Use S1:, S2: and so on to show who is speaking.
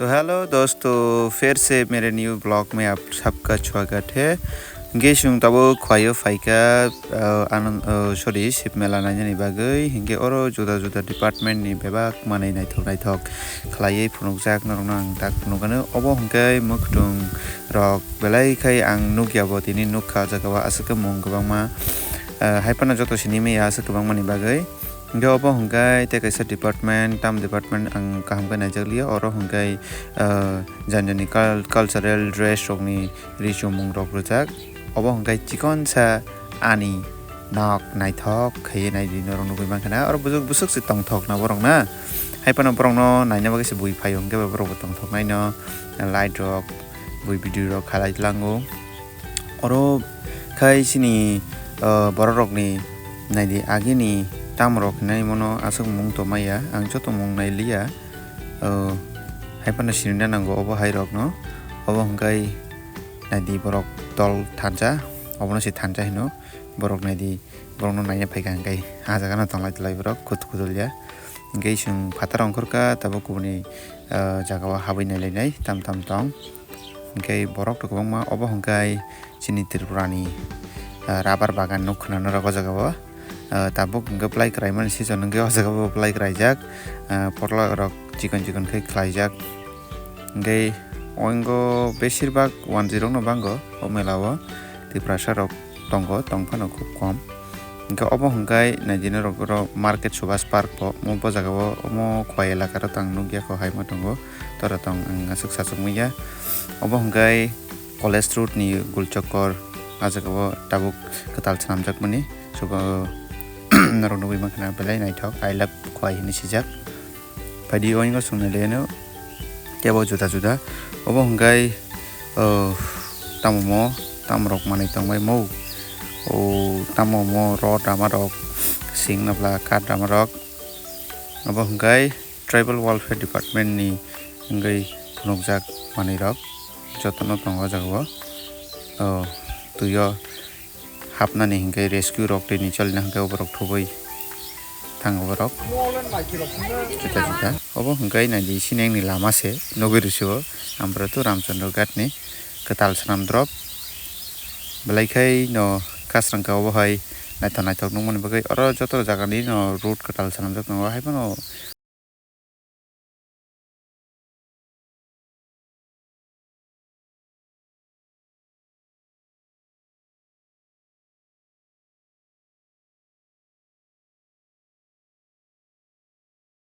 S1: तो हेलो दोस्तों, फिर से मेरे न्यू ब्लॉग में आप सबका स्वागत है। हिंगे सुं तबो ख्वायो फाइका सॉरी शिप मेला नायनि बागै हिंगे ओरो जुदा जुदा डिपार्टमेंट नि बेबाक मानै नायथक खलायै फुनुकजाक नरंना आं दाक फुनुगानो अबो हिंगे मुखटुं रक बेलायखाय आं नुगियाबो तिनि नुखा जागावा आसुका मुं गोबांमा हायपाना जतोसिनि मेया आसु गोबांमानि बागै हिंगे अबो हिंगे तेकाइसा डिपार्टमेंट ताम डिपार्टमेंट आं काहामखै नायजागलिया अरो हिंगे जानजानि कल्चरल ड्रेस रकनि रिचु मुं रक रुजाक अबो हिंगे चिकनसा आनि नक नायथक खैयै नायदि नरं नुगै मानखाना अरो बुजुक बुसुक सि तंथक ना बरं ना हायपाना बरंनो नायना बागैसे बुइ फायो हिंगे बरंबो तंथक नायनो लाइट रक बुइ भिडिअ रक खालायलांगो अरो खैसिनि बर रकनि नायदि आगिनि ताम रक नाय मनो आसुक मुं तो माया आं जतो मुं नायलिया हायपाना सिरिना नांगो अबो हाय रक न अबो हिंगे नायदि बरक दल थानजा अबनो सि थानजा हिनो बरक नायदि बरंनो नायना फायगा हिंगे आजागाना तंलाय तलाय बरक खुदुलिया हिंगे सुं फातार अंखरका तबो कुबनि जागावा हाबै नायलायनाय ताम ताम तंग हिंगे बरक तो गोबांमा अबो हिंगे चिनि त्रिपुरानि राबार बागान नु खोनानो रग जागावा tabuk hingga play krai man season hingga jaga play krai jak porla rok chicken kai khlaijak hingga oingo beshirbag 10 no bango o melawa ti prasha rok tongo tongphano khub kom hingga obo hingga naidina rok market subas park po mo jaga mo khwai elaka ro tang nugya ko hai mo tongo tora tong asuk sasuk muya obo hingga college road ni gulchakor ajaga tabuk ketal sanamjak mani suba narong nugui makna belai naithok I love khwai hini sijak padi oingo sungna leno kebo juda juda obo hinggai tamomo tamrok manai tongbai mo o tamomo ro tamarok sing nabla kat tamarok obo hinggai tribal welfare department ni hinggai phunukjak manai rok jotono tongo jagao tuyo hapnani hingga rescue rok ni chalna hingga oborok thubai tango borok kita obo hingga nadi sineng ni lama se nogiriso ambra tu ramchandra ghat ni ketal sanam drop belaikai no kasrangka obo hai naithok nungmani bagai oro joto jaga ni no road ketal sanam drop no hai pano